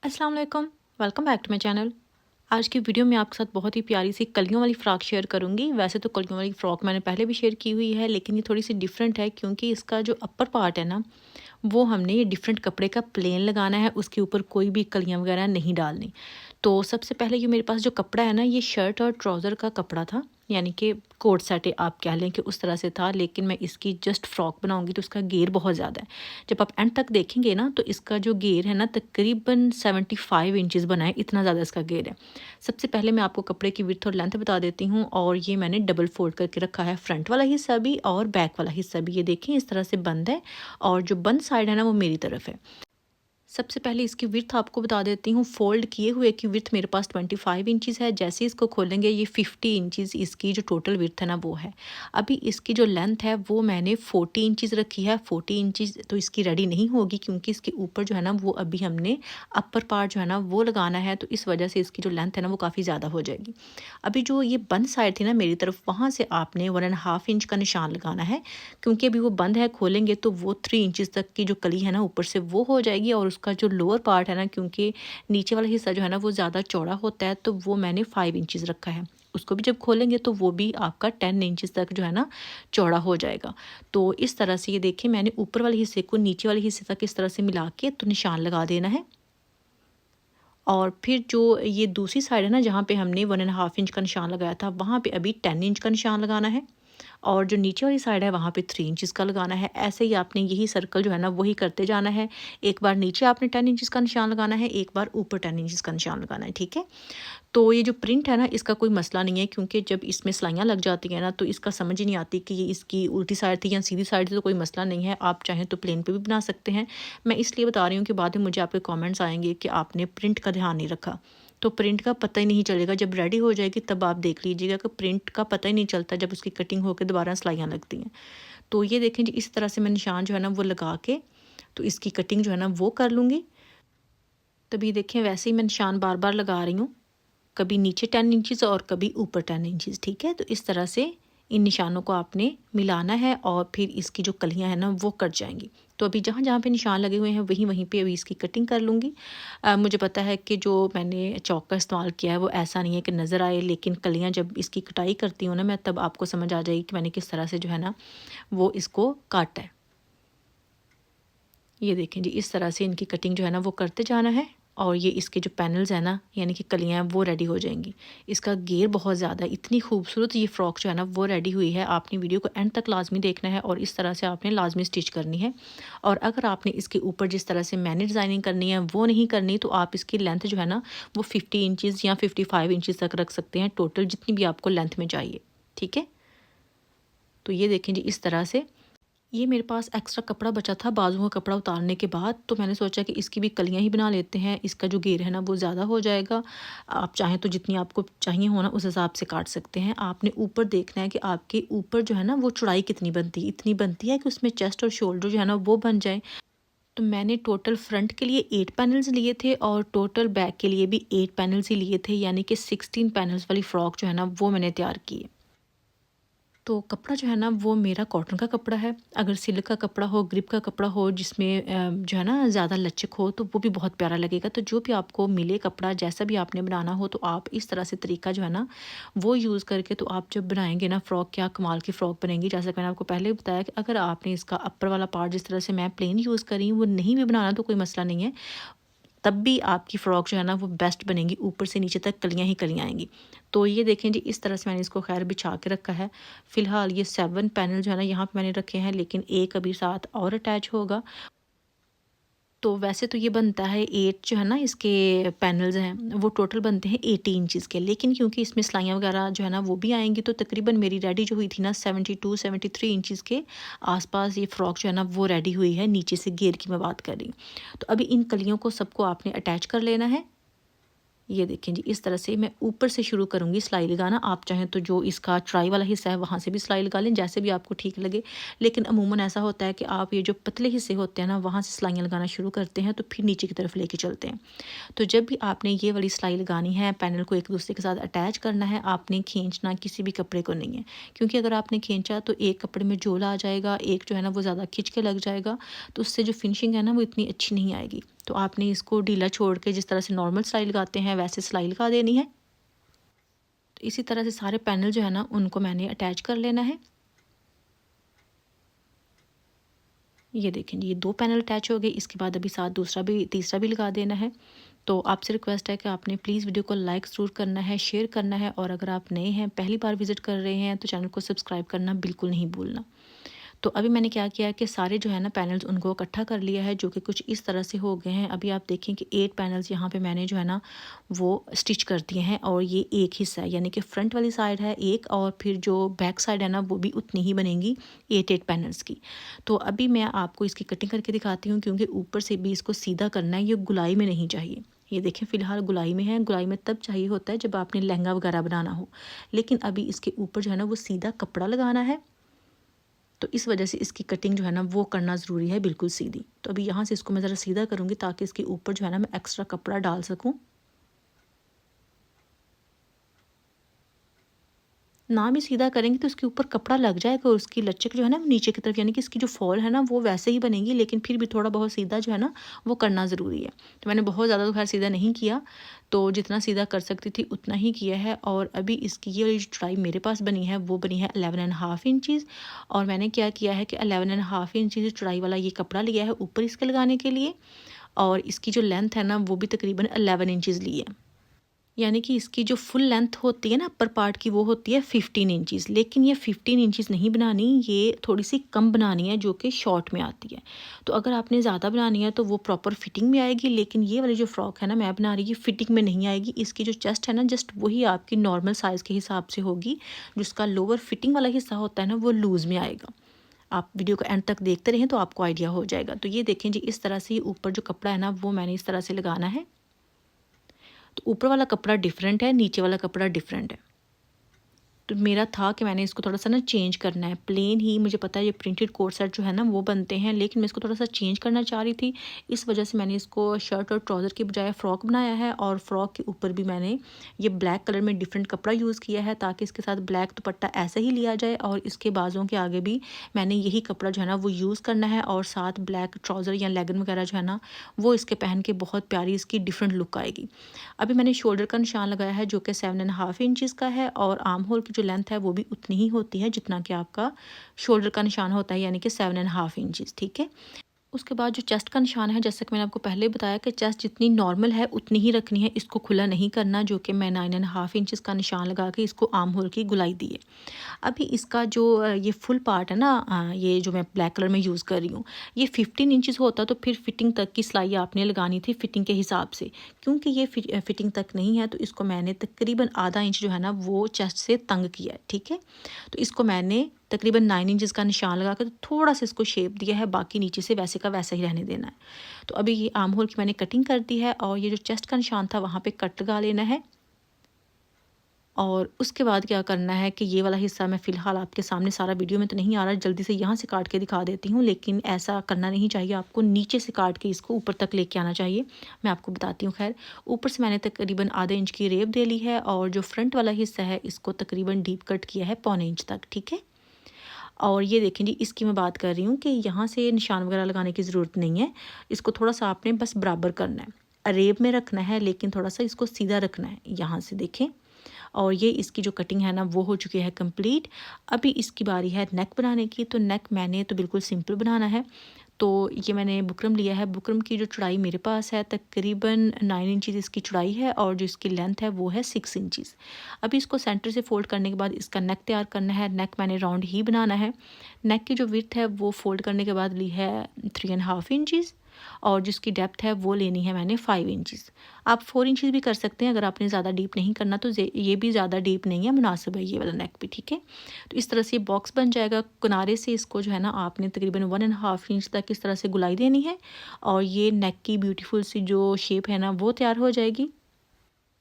अस्सलाम वालेकुम, welcome back to my channel. आज की वीडियो में आपके साथ बहुत ही प्यारी सी कलियों वाली फ़्रॉक शेयर करूँगी। वैसे तो कलियों वाली फ़्रॉक मैंने पहले भी शेयर की हुई है, लेकिन ये थोड़ी-सी डिफ़रेंट है क्योंकि इसका जो अपर पार्ट है ना, वो हमने ये डिफ़रेंट कपड़े का प्लेन लगाना है, उसके ऊपर कोई भी कलियाँ वगैरह नहीं डालनी। तो सबसे पहले ये मेरे पास जो कपड़ा है ना, ये शर्ट और ट्राउज़र का कपड़ा था, यानी कि कोट सेट आप कह लें कि उस तरह से था, लेकिन मैं इसकी जस्ट फ्रॉक बनाऊँगी तो उसका घेर बहुत ज़्यादा है। जब आप एंड तक देखेंगे ना तो इसका जो घेर है ना तकरीबन 75 इंचेस बना है, इतना ज़्यादा इसका घेर है। सबसे पहले मैं आपको कपड़े की विड्थ और लेंथ बता देती हूँ और ये मैंने डबल फ़ोल्ड करके रखा है, फ्रंट वाला हिस्सा भी और बैक वाला हिस्सा भी। ये देखें इस तरह से बंद है और जो बंद साइड है ना वो मेरी तरफ है। सबसे पहले इसकी विड्थ आपको बता देती हूँ। फ़ोल्ड किए हुए की विड्थ मेरे पास 25 इंचेस है। जैसे इसको खोलेंगे ये 50 इंचेस इसकी जो टोटल विड्थ है ना वो है। अभी इसकी जो लेंथ है वो मैंने 40 इंचेस रखी है। 40 इंचेस तो इसकी रेडी नहीं होगी क्योंकि इसके ऊपर जो है ना वो अभी हमने अपर पार्ट जो है ना वो लगाना है, तो इस वजह से इसकी जो लेंथ है ना वो काफ़ी ज़्यादा हो जाएगी। अभी जो ये बंद साइड थी ना मेरी तरफ, वहाँ से आपने 1.5 इंच का निशान लगाना है क्योंकि अभी वो बंद है। खोलेंगे तो वो 3 इंचेस तक की जो कली है ना ऊपर से वो हो जाएगी और उसका जो लोअर पार्ट है ना, क्योंकि नीचे वाला हिस्सा जो है ना वो ज़्यादा चौड़ा होता है, तो वो मैंने 5 इंचेस रखा है। उसको भी जब खोलेंगे तो वो भी आपका 10 इंचेस तक जो है ना चौड़ा हो जाएगा। तो इस तरह से ये देखिए मैंने ऊपर वाले हिस्से को नीचे वाले हिस्से तक इस तरह से मिला के तो निशान लगा देना है। और फिर जो ये दूसरी साइड है ना जहाँ पे हमने 1.5 इंच का निशान लगाया था, वहाँ पे अभी 10 इंच का निशान लगाना है और जो नीचे वाली साइड है वहाँ पे 3 इंचेस का लगाना है। ऐसे ही आपने यही सर्कल जो है ना वही करते जाना है। एक बार नीचे आपने 10 इंचेस का निशान लगाना है, एक बार ऊपर 10 इंचेस का निशान लगाना है, ठीक है? तो ये जो प्रिंट है ना इसका कोई मसला नहीं है क्योंकि जब इसमें सिलाइयाँ लग जाती हैं ना तो इसका समझ ही नहीं आती कि ये इसकी उल्टी साइड थी या सीधी साइड थी, तो कोई मसला नहीं है। आप चाहें तो प्लेन पे भी बना सकते हैं। मैं इसलिए बता रही हूँ कि बाद में मुझे आपके कमेंट्स आएँगे कि आपने प्रिंट का ध्यान नहीं रखा। तो प्रिंट का पता ही नहीं चलेगा, जब रेडी हो जाएगी तब आप देख लीजिएगा कि प्रिंट का पता ही नहीं चलता जब उसकी कटिंग होकर दोबारा सिलाइयाँ लगती हैं। तो ये देखें जी इस तरह से मैं निशान जो है ना वो लगा के तो इसकी कटिंग जो है ना वो कर लूँगी। तभी देखें वैसे ही मैं निशान बार-बार लगा रही हूँ। कभी नीचे 10 इंचेस और कभी ऊपर 10 इंचेस, ठीक है? तो इस तरह से इन निशानों को आपने मिलाना है और फिर इसकी जो कलियाँ हैं ना वो कट जाएँगी। तो अभी जहाँ-जहाँ पे निशान लगे हुए हैं वहीं-वहीं पे अभी इसकी कटिंग कर लूँगी। मुझे पता है कि जो मैंने चॉक का इस्तेमाल किया है वो ऐसा नहीं है कि नज़र आए, लेकिन कलियाँ जब इसकी कटाई करती हूँ ना मैं तब आपको समझ आ जाएगी कि मैंने किस तरह से जो है ना वो इसको काटा है। ये देखें जी इस तरह से इनकी कटिंग जो है ना वो करते जाना है और ये इसके जो पैनल्स हैं ना यानी कि कलियाँ हैं वो रेडी हो जाएंगी। इसका घेर बहुत ज़्यादा इतनी खूबसूरत ये फ़्रॉक जो है ना वो रेडी हुई है। आपने वीडियो को एंड तक लाजमी देखना है और इस तरह से आपने लाजमी स्टिच करनी है। और अगर आपने इसके ऊपर जिस तरह से मैंने डिज़ाइनिंग करनी है वो नहीं करनी तो आप इसकी लेंथ जो है ना वो 50 इंचज़ या 55 इंचज़ तक रख सकते हैं, टोटल जितनी भी आपको लेंथ में चाहिए, ठीक है? तो ये देखें जी इस तरह से ये मेरे पास एक्स्ट्रा कपड़ा बचा था बाजुओं का कपड़ा उतारने के बाद, तो मैंने सोचा कि इसकी भी कलियां ही बना लेते हैं। इसका जो घेर है ना वो ज़्यादा हो जाएगा। आप चाहें तो जितनी आपको चाहिए हो ना उस हिसाब से काट सकते हैं। आपने ऊपर देखना है कि आपके ऊपर जो है ना वो चौड़ाई कितनी बनती है, इतनी बनती है कि उसमें चेस्ट और शोल्डर जो है ना वो बन जाए। तो मैंने टोटल फ्रंट के लिए 8 पैनल्स लिए थे और टोटल बैक के लिए भी 8 पैनल्स ही लिए थे, यानी कि 16 पैनल्स वाली फ़्रॉक जो है ना वो मैंने तैयार की है। तो कपड़ा जो है ना वो मेरा कॉटन का कपड़ा है। अगर सिल्क का कपड़ा हो, ग्रिप का कपड़ा हो जिसमें जो है ना ज़्यादा लचक हो तो वो भी बहुत प्यारा लगेगा। तो जो भी आपको मिले कपड़ा जैसा भी आपने बनाना हो तो आप इस तरह से तरीका जो है ना वो यूज़ करके तो आप जब बनाएँगे ना फ़्रॉक, क्या कमाल की फ़्रॉक बनेगी। जैसा कि मैंने आपको पहले भी बताया कि अगर आपने इसका अपर वाला पार्ट जिस तरह से मैं प्लेन यूज़ कर रही हूँ वो नहीं भी बनाना तो कोई मसला नहीं है। तब भी आपकी फ़्रॉक जो है ना वो बेस्ट बनेगी, ऊपर से नीचे तक कलियाँ ही कलियाँ आएँगी। तो ये देखें जी इस तरह से मैंने इसको ख़ैर बिछा के रखा है। फ़िलहाल ये 7 पैनल जो है ना यहाँ पे मैंने रखे हैं, लेकिन एक अभी साथ और अटैच होगा। तो वैसे तो ये बनता है 8 जो है ना इसके पैनल्स हैं वो टोटल बनते हैं 80 इंचज़ के, लेकिन क्योंकि इसमें सिलाइयाँ वगैरह जो है ना वो भी आएँगी तो तकरीबन मेरी रेडी जो हुई थी ना 72-73 इंचज़ के आसपास ये फ़्रॉक जो है ना वो रेडी हुई है। नीचे से घेर की मैं बात कर रही हूँ। तो अभी इन कलियों को सबको आपने अटैच कर लेना है। ये देखें जी, इस तरह से मैं ऊपर से शुरू करूँगी सिलाई लगाना। आप चाहें तो जो इसका ट्राई वाला हिस्सा है वहाँ से भी सिलाई लगा लें, जैसे भी आपको ठीक लगे। लेकिन अमूमन ऐसा होता है कि आप ये जो पतले हिस्से होते हैं ना, वहाँ से सिलाइयाँ लगाना शुरू करते हैं तो फिर नीचे की तरफ लेके चलते हैं। तो जब भी आपने ये वाली सिलाई लगानी है, पैनल को एक दूसरे के साथ अटैच करना है, आपने खींचना किसी भी कपड़े को नहीं है, क्योंकि अगर आपने खींचा तो एक कपड़े में झोल आ जाएगा, एक जो है ना वो ज़्यादा खिंच के लग जाएगा, तो उससे जो फिनिशिंग है ना वो इतनी अच्छी नहीं आएगी। तो आपने इसको ढीला छोड़ के जिस तरह से नॉर्मल सिलाई लगाते हैं वैसे सिलाई लगा देनी है। तो इसी तरह से सारे पैनल जो है ना उनको मैंने अटैच कर लेना है। ये देखें जी, ये 2 पैनल अटैच हो गए। इसके बाद अभी साथ दूसरा भी तीसरा भी लगा देना है। तो आपसे रिक्वेस्ट है कि आपने प्लीज़ वीडियो को लाइक ज़रूर करना है, शेयर करना है, और अगर आप नए हैं, पहली बार विज़िट कर रहे हैं, तो चैनल को सब्सक्राइब करना बिल्कुल नहीं भूलना। तो अभी मैंने क्या किया है कि सारे जो है ना पैनल्स उनको इकट्ठा कर लिया है, जो कि कुछ इस तरह से हो गए हैं। अभी आप देखें कि 8 पैनल्स यहाँ पे मैंने जो है ना वो स्टिच कर दिए हैं, और ये एक हिस्सा है, यानी कि फ्रंट वाली साइड है एक, और फिर जो बैक साइड है ना वो भी उतनी ही बनेंगी 8 पैनल्स की। तो अभी मैं आपको इसकी कटिंग करके दिखाती हूँ, क्योंकि ऊपर से भी इसको सीधा करना है, ये गुलाई में नहीं चाहिए। ये देखें फ़िलहाल गुलाई में है। गुलाई में तब चाहिए होता है जब आपने लहंगा वगैरह बनाना हो, लेकिन अभी इसके ऊपर जो है ना वो सीधा कपड़ा लगाना है, तो इस वजह से इसकी कटिंग जो है ना वो करना ज़रूरी है बिल्कुल सीधी। तो अभी यहाँ से इसको मैं ज़रा सीधा करूँगी ताकि इसके ऊपर जो है ना मैं एक्स्ट्रा कपड़ा डाल सकूँ। ना भी सीधा करेंगे तो इसके ऊपर कपड़ा लग जाएगा, और उसकी लचक जो है ना वो नीचे की तरफ, यानी कि इसकी जो फॉल है ना वो वैसे ही बनेगी, लेकिन फिर भी थोड़ा बहुत सीधा जो है ना वो करना ज़रूरी है। तो मैंने बहुत ज़्यादा तो खैर सीधा नहीं किया, तो जितना सीधा कर सकती थी उतना ही किया है। और अभी इसकी ये वाली जो चौड़ाई मेरे पास बनी है वो बनी है 11.5 इंचज़, और मैंने क्या किया है कि 11.5 इंचज़ चौड़ाई वाला ये कपड़ा लिया है ऊपर इसके लगाने के लिए, और इसकी जो लेंथ है ना वो भी तकरीबन 11 इंचज़ ली है। यानी कि इसकी जो फुल लेंथ होती है ना अपर पार्ट की, वो होती है 15 इंचज़, लेकिन ये 15 इंचज़ नहीं बनानी, ये थोड़ी सी कम बनानी है, जो कि शॉर्ट में आती है। तो अगर आपने ज़्यादा बनानी है तो वो प्रॉपर फिटिंग में आएगी, लेकिन ये वाली जो फ्रॉक है ना मैं बना रही, फिटिंग में नहीं आएगी। इसकी जो चेस्ट है ना जस्ट वही आपकी नॉर्मल साइज़ के हिसाब से होगी, जिसका लोअर फिटिंग वाला हिस्सा होता है ना वो लूज़ में आएगा। आप वीडियो को एंड तक देखते रहें तो आपको आइडिया हो जाएगा। तो ये देखें जी, इस तरह से ऊपर जो कपड़ा है ना वो मैंने इस तरह से लगाना है। तो ऊपर वाला कपड़ा डिफरेंट है, नीचे वाला कपड़ा डिफरेंट है। तो मेरा था कि मैंने इसको थोड़ा-सा ना चेंज करना है। प्लेन ही मुझे पता है ये प्रिंटेड कोट सेट जो है ना वो बनते हैं, लेकिन मैं इसको थोड़ा-सा चेंज करना चाह रही थी। इस वजह से मैंने इसको शर्ट और ट्राउज़र की बजाय फ़्रॉक बनाया है, और फ़्रॉक के ऊपर भी मैंने ये ब्लैक कलर में डिफरेंट कपड़ा यूज़ किया है, ताकि इसके साथ ब्लैक दुपट्टा ऐसे ही लिया जाए, और इसके बाजुओं के आगे भी मैंने यही कपड़ा जो है ना वो यूज़ करना है, और साथ ब्लैक ट्राउज़र या लेगिन वगैरह जो है ना वो इसके पहन के बहुत प्यारी इसकी डिफरेंट लुक आएगी। अभी मैंने शोल्डर का निशान लगाया है, जो कि 7.5 इंचज़ का है, और आर्म होल की जो लेंथ है वो भी उतनी ही होती है जितना कि आपका शोल्डर का निशान होता है, यानी कि 7.5 इंचज़, ठीक है। उसके बाद जो चेस्ट का निशान है, जैसे कि मैंने आपको पहले बताया कि चेस्ट जितनी नॉर्मल है उतनी ही रखनी है, इसको खुला नहीं करना, जो कि मैं 9.5 इंचज़ का निशान लगा के इसको आर्म होल की गुलाई दी है। अभी इसका जो ये फुल पार्ट है ना, ये जो मैं ब्लैक कलर में यूज़ कर रही हूँ, ये 15 इंचज़ होता तो फिर फिटिंग तक की सिलाई आपने लगानी थी फिटिंग के हिसाब से। क्योंकि ये फिटिंग तक नहीं है, तो इसको मैंने तकरीबन आधा इंच जो है ना वो चेस्ट से तंग किया है, ठीक है। तो इसको मैंने तकरीबन 9 इंचज़ का निशान लगा कर थोड़ा सा इसको शेप दिया है, बाकी नीचे से वैसे का वैसा ही रहने देना है। तो अभी ये आर्म होल की मैंने कटिंग कर दी है, और ये जो चेस्ट का निशान था वहाँ पे कट लगा लेना है। और उसके बाद क्या करना है कि ये वाला हिस्सा मैं फ़िलहाल आपके सामने, सारा वीडियो में तो नहीं आ रहा, जल्दी से यहाँ से काट के दिखा देती हूँ, लेकिन ऐसा करना नहीं चाहिए, आपको नीचे से काट के इसको ऊपर तक लेके आना चाहिए। मैं आपको बताती हूँ। खैर, ऊपर से मैंने तकरीबन आधे इंच की रेब दे ली है, और जो फ्रंट वाला हिस्सा है इसको तकरीबन डीप कट किया है 1/4 इंच तक, ठीक है। और ये देखें जी, इसकी मैं बात कर रही हूँ कि यहाँ से निशान वगैरह लगाने की ज़रूरत नहीं है, इसको थोड़ा सा आपने बस बराबर करना है, रेब में रखना है, लेकिन थोड़ा सा इसको सीधा रखना है। यहाँ से देखें, और ये इसकी जो कटिंग है ना वो हो चुकी है कंप्लीट। अभी इसकी बारी है नेक बनाने की। तो नेक मैंने तो बिल्कुल सिंपल बनाना है। तो ये मैंने बुकरम लिया है। बुकरम की जो चौड़ाई मेरे पास है तकरीबन 9 इंचज़ इसकी चौड़ाई है, और जो इसकी लेंथ है वो है 6 इंचज़। अभी इसको सेंटर से फोल्ड करने के बाद इसका नेक तैयार करना है। नेक मैंने राउंड ही बनाना है। नेक की जो विड्थ है वो फोल्ड करने के बाद ली है 3.5 इंचज़, और जिसकी डेप्थ है वो लेनी है मैंने 5 इंचज़। आप 4 इंचज़ भी कर सकते हैं, अगर आपने ज़्यादा डीप नहीं करना तो ये भी ज़्यादा डीप नहीं है, मुनासिब है ये वाला नेक भी, ठीक है। तो इस तरह से ये बॉक्स बन जाएगा। किनारे से इसको जो है ना आपने तकरीबन 1.5 इंच तक इस तरह से गुलाई देनी है, और ये नेक की ब्यूटीफुल सी जो शेप है ना वो तैयार हो जाएगी।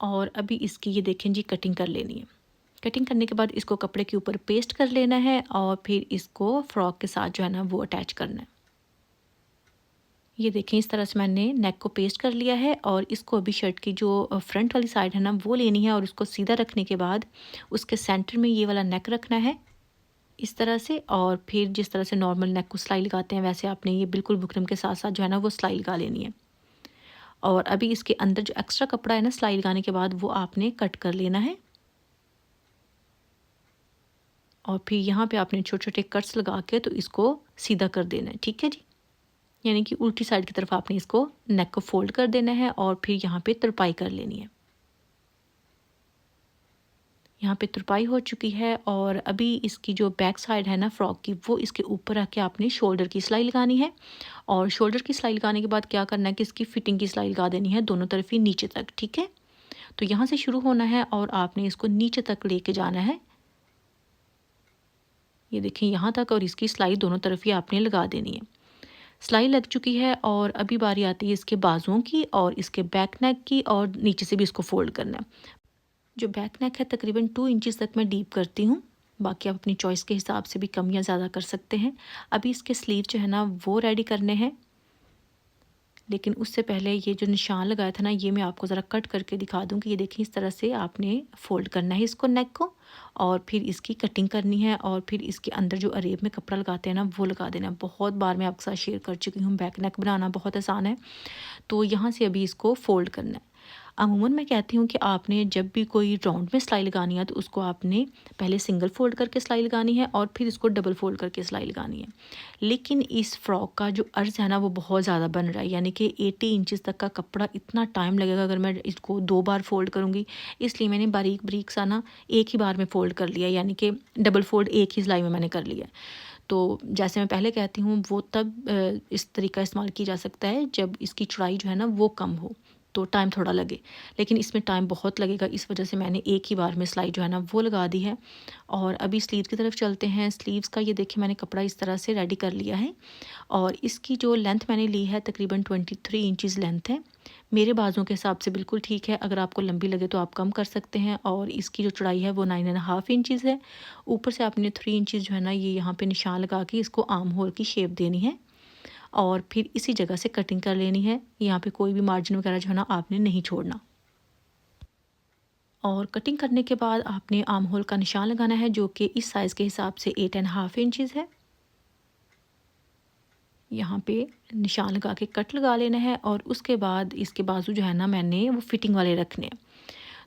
और अभी इसकी ये देखें जी कटिंग कर लेनी है। कटिंग करने के बाद इसको कपड़े के ऊपर पेस्ट कर लेना है और फिर इसको फ्रॉक के साथ जो है ना वो अटैच करना है। ये देखें इस तरह से मैंने नेक को पेस्ट कर लिया है और इसको अभी शर्ट की जो फ्रंट वाली साइड है ना वो लेनी है और उसको सीधा रखने के बाद उसके सेंटर में ये वाला नेक रखना है इस तरह से। और फिर जिस तरह से नॉर्मल नेक को सिलाई लगाते हैं वैसे आपने ये बिल्कुल बुकरम के साथ साथ जो है ना वो सिलाई लगा लेनी है। और अभी इसके अंदर जो एक्स्ट्रा कपड़ा है ना सिलाई लगाने के बाद वो आपने कट कर लेना है और फिर यहाँ पे आपने छोटे छोटे कट्स लगा के तो इसको सीधा कर देना है। ठीक है जी, यानी कि उल्टी साइड की तरफ आपने इसको नेक को फोल्ड कर देना है और फिर यहाँ पे तुरपाई कर लेनी है। यहाँ पे तुरपाई हो चुकी है और अभी इसकी जो बैक साइड है ना फ्रॉक की वो इसके ऊपर आके आपने शोल्डर की सिलाई लगानी है। और शोल्डर की सिलाई लगाने के बाद क्या करना है कि इसकी फिटिंग की सिलाई लगा देनी है दोनों तरफ ही नीचे तक। ठीक है, तो यहाँ से शुरू होना है और आपने इसको नीचे तक लेके जाना है। ये देखिए यहाँ तक और इसकी सिलाई दोनों तरफ ही आपने लगा देनी है। सिलाई लग चुकी है और अभी बारी आती है इसके बाजुओं की और इसके बैक नेक की और नीचे से भी इसको फोल्ड करना है। जो बैक नेक है तकरीबन 2 इंचज़ तक मैं डीप करती हूँ, बाकी आप अपनी चॉइस के हिसाब से भी कम या ज़्यादा कर सकते हैं। अभी इसके स्लीव जो है ना वो रेडी करने हैं, लेकिन उससे पहले ये जो निशान लगाया था ना ये मैं आपको ज़रा कट करके दिखा दूँ कि ये देखिए इस तरह से आपने फ़ोल्ड करना है इसको नेक को और फिर इसकी कटिंग करनी है और फिर इसके अंदर जो अरेब में कपड़ा लगाते हैं ना वो लगा देना है। बहुत बार मैं आपके साथ शेयर कर चुकी हूँ, बैक नेक बनाना बहुत आसान है। तो यहाँ से अभी इसको फ़ोल्ड करना है। अमूमन मैं कहती हूँ कि आपने जब भी कोई राउंड में सिलाई लगानी है तो उसको आपने पहले सिंगल फोल्ड करके सिलाई लगानी है और फिर इसको डबल फोल्ड करके सिलाई लगानी है। लेकिन इस फ्रॉक का जो अर्ज़ है ना वो बहुत ज़्यादा बन रहा है, यानी कि 80 इंचज़ तक का कपड़ा इतना टाइम लगेगा अगर मैं इसको 2 बार फोल्ड करूँगी। इसलिए मैंने बारीक बारीक सा ना एक ही बार में फ़ोल्ड कर लिया, यानी कि डबल फोल्ड एक ही सिलाई में मैंने कर लिया। तो जैसे मैं पहले कहती हूँ वो तब इस तरीका इस्तेमाल किया जा सकता है जब इसकी चौड़ाई जो है ना वो कम हो, तो टाइम थोड़ा लगे। लेकिन इसमें टाइम बहुत लगेगा, इस वजह से मैंने एक ही बार में सिलाई जो है ना वो लगा दी है। और अभी स्लीव की तरफ चलते हैं। स्लीव्स का ये देखिए मैंने कपड़ा इस तरह से रेडी कर लिया है और इसकी जो लेंथ मैंने ली है तकरीबन 23 इंचज़ लेंथ है। मेरे बाजुओं के हिसाब से बिल्कुल ठीक है, अगर आपको लंबी लगे तो आप कम कर सकते हैं। और इसकी जो चौड़ाई है वो 9.5 इंचज़ है। ऊपर से आपने 3 इंचज़ जो है ना ये यहाँ पे निशान लगा के इसको आर्म होल की शेप देनी है और फिर इसी जगह से कटिंग कर लेनी है। यहाँ पे कोई भी मार्जिन वगैरह जो है ना आपने नहीं छोड़ना। और कटिंग करने के बाद आपने आर्म होल का निशान लगाना है जो कि इस साइज़ के हिसाब से 8.5 इंचज़ है। यहाँ पे निशान लगा के कट लगा लेना है और उसके बाद इसके बाजू जो है ना मैंने वो फिटिंग वाले रखने हैं।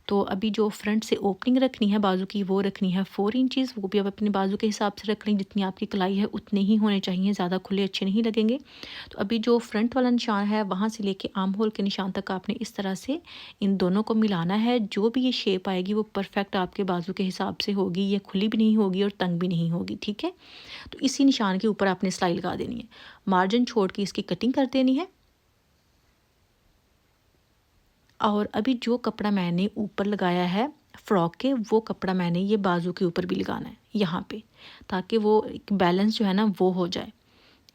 तो अभी जो फ्रंट से ओपनिंग रखनी है बाजू की वो रखनी है 4 इंचज़। वो भी अब अपने बाजू के हिसाब से रख लें, जितनी आपकी कलाई है उतने ही होने चाहिए, ज़्यादा खुले अच्छे नहीं लगेंगे। तो अभी जो फ्रंट वाला निशान है वहाँ से लेके आर्म होल के निशान तक आपने इस तरह से इन दोनों को मिलाना है। जो भी ये शेप आएगी वो परफेक्ट आपके बाजू के हिसाब से होगी, ये खुली भी नहीं होगी और तंग भी नहीं होगी। ठीक है, तो इसी निशान के ऊपर आपने सिलाई लगा देनी है, मार्जिन छोड़ के इसकी कटिंग कर देनी है। और अभी जो कपड़ा मैंने ऊपर लगाया है फ्रॉक के वो कपड़ा मैंने ये बाजू के ऊपर भी लगाना है यहाँ पे, ताकि वो एक बैलेंस जो है ना वो हो जाए।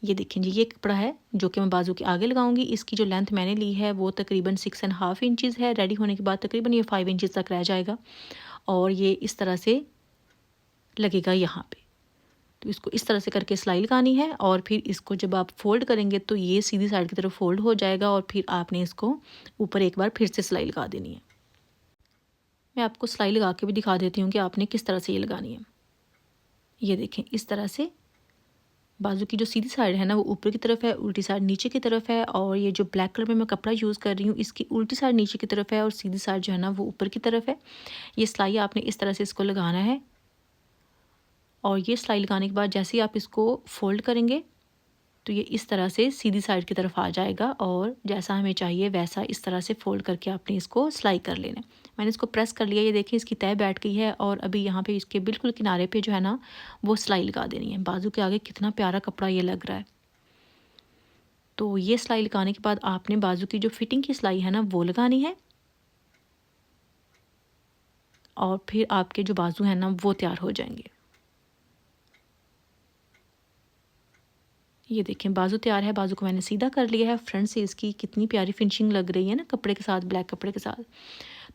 ये देखें जी ये कपड़ा है जो कि मैं बाजू के आगे लगाऊंगी। इसकी जो लेंथ मैंने ली है वो तकरीबन 6.5 इंचज़ है। रेडी होने के बाद तकरीबन ये 5 इंचज़ तक रह जाएगा और ये इस तरह से लगेगा यहाँ पे। तो इसको इस तरह से करके सिलाई लगानी है और फिर इसको जब आप फोल्ड करेंगे तो ये सीधी साइड की तरफ फोल्ड हो जाएगा और फिर आपने इसको ऊपर एक बार फिर से सिलाई लगा देनी है। मैं आपको सिलाई लगा के भी दिखा देती हूँ कि आपने किस तरह से ये लगानी है। ये देखें इस तरह से बाजू की जो सीधी साइड है ना वो ऊपर की तरफ है, उल्टी साइड नीचे की तरफ है। और ये जो ब्लैक कलर में मैं कपड़ा यूज़ कर रही हूँ इसकी उल्टी साइड नीचे की तरफ है और सीधी साइड जो है ना वो ऊपर की तरफ है। ये सिलाई आपने इस तरह से इसको लगाना है और ये सिलाई लगाने के बाद जैसे ही आप इसको फोल्ड करेंगे तो ये इस तरह से सीधी साइड की तरफ आ जाएगा और जैसा हमें चाहिए वैसा इस तरह से फोल्ड करके आपने इसको सिलाई कर लेना है। मैंने इसको प्रेस कर लिया, ये देखिए इसकी तय बैठ गई है और अभी यहाँ पे इसके बिल्कुल किनारे पे जो है ना वो सिलाई लगा देनी है। बाजू के आगे कितना प्यारा कपड़ा ये लग रहा है। तो ये सिलाई लगाने के बाद आपने बाजू की जो फिटिंग की सिलाई है ना वो लगानी है और फिर आपके जो बाजू है ना वो तैयार हो जाएंगे। ये देखें बाजू तैयार है, बाजू को मैंने सीधा कर लिया है। फ्रंट से इसकी कितनी प्यारी फिनिशिंग लग रही है ना कपड़े के साथ, ब्लैक कपड़े के साथ।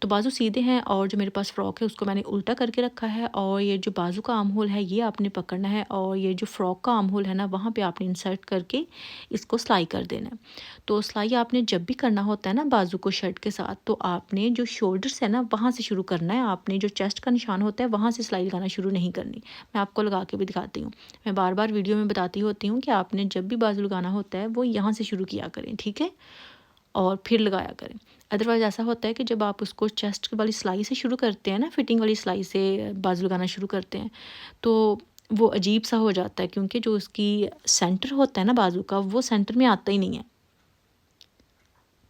तो बाजू सीधे हैं और जो मेरे पास फ़्रॉक है उसको मैंने उल्टा करके रखा है और ये जो बाजू का आर्म होल है ये आपने पकड़ना है और ये जो फ़्रॉक का आर्म होल है ना वहाँ पे आपने इंसर्ट करके इसको सिलाई कर देना है। तो सिलाई आपने जब भी करना होता है ना बाजू को शर्ट के साथ, तो आपने जो शोल्डर्स है ना वहाँ से शुरू करना है। आपने जो चेस्ट का निशान होता है वहाँ से सिलाई लगाना शुरू नहीं करनी। मैं आपको लगा के भी दिखाती हूँ। मैं बार बार वीडियो में बताती होती हूँ कि आपने जब भी बाजू लगाना होता है वो यहाँ से शुरू किया करें, ठीक है, और फिर लगाया करें। अदरवाइज़ ऐसा होता है कि जब आप उसको चेस्ट वाली सिलाई से शुरू करते हैं ना, फिटिंग वाली सिलाई से बाजू लगाना शुरू करते हैं, तो वो अजीब सा हो जाता है क्योंकि जो उसकी सेंटर होता है ना बाजू का वो सेंटर में आता ही नहीं है।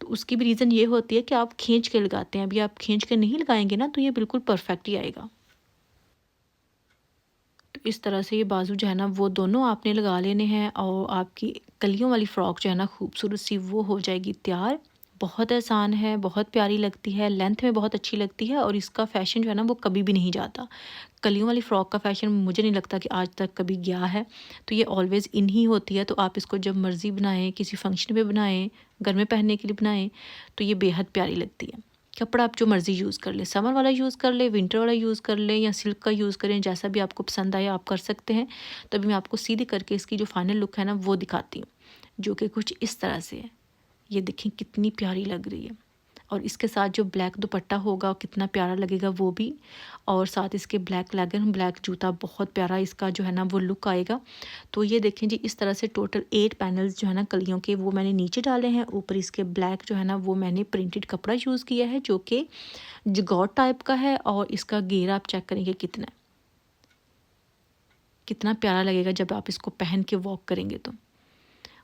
तो उसकी भी रीज़न ये होती है कि आप खींच के लगाते हैं। अभी आप खींच के नहीं लगाएंगे ना तो ये बिल्कुल परफेक्ट ही आएगा। तो इस तरह से ये बाजू जो है ना वो दोनों आपने लगा लेने हैं और आपकी कलियों वाली फ़्रॉक जो है ना खूबसूरत सी वो हो जाएगी तैयार। बहुत आसान है, बहुत प्यारी लगती है, लेंथ में बहुत अच्छी लगती है और इसका फ़ैशन जो है ना वो कभी भी नहीं जाता। कलियों वाली फ़्रॉक का फ़ैशन मुझे नहीं लगता कि आज तक कभी गया है। तो ये ऑलवेज़ इन ही होती है, तो आप इसको जब मर्ज़ी बनाएँ, किसी फ़ंक्शन में बनाएँ, घर में पहनने के लिए बनाएँ, तो ये बेहद प्यारी लगती है। कपड़ा आप जो मर्ज़ी यूज़ कर लें, समर वाला यूज़ कर लें, विंटर वाला यूज़ कर लें या सिल्क का यूज़ करें, जैसा भी आपको पसंद आए आप कर सकते हैं। तो अभी मैं आपको सीधी करके इसकी जो फाइनल लुक है ना वो दिखाती हूँ, जो कि कुछ इस तरह से है। ये देखें कितनी प्यारी लग रही है और इसके साथ जो ब्लैक दुपट्टा होगा कितना प्यारा लगेगा वो भी, और साथ इसके ब्लैक लेगिंग, ब्लैक जूता, बहुत प्यारा इसका जो है ना वो लुक आएगा। तो ये देखें जी, इस तरह से टोटल 8 पैनल्स जो है ना कलियों के वो मैंने नीचे डाले हैं। ऊपर इसके ब्लैक जो है ना वो मैंने प्रिंटेड कपड़ा यूज़ किया है जो कि जगॉट टाइप का है और इसका घेरा आप चेक करेंगे कितना है, कितना प्यारा लगेगा जब आप इसको पहन के वॉक करेंगे तो।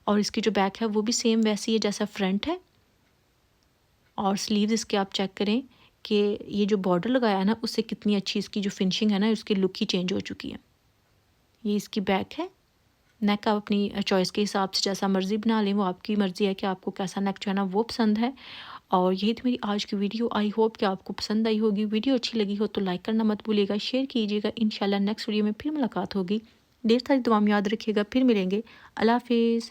और इसकी जो बैक है वो भी सेम वैसी है जैसा फ्रंट है। और स्लीव्स इसके आप चेक करें कि ये जो बॉर्डर लगाया है ना उससे कितनी अच्छी इसकी जो फिनिशिंग है ना उसकी लुक ही चेंज हो चुकी है। ये इसकी बैक है। नेक आप अपनी चॉइस के हिसाब से जैसा मर्ज़ी बना लें, वो आपकी मर्ज़ी है कि आपको कैसा नेक जो है ना वो पसंद है। और यही थी मेरी आज की वीडियो। आई होप कि आपको पसंद आई होगी। वीडियो अच्छी लगी हो तो लाइक करना मत भूलिएगा, शेयर कीजिएगा। इंशाल्लाह नेक्स्ट वीडियो में फिर मुलाकात होगी। ढेर सारी दुआ में याद रखिएगा। फिर मिलेंगे। अल्लाह हाफिज़।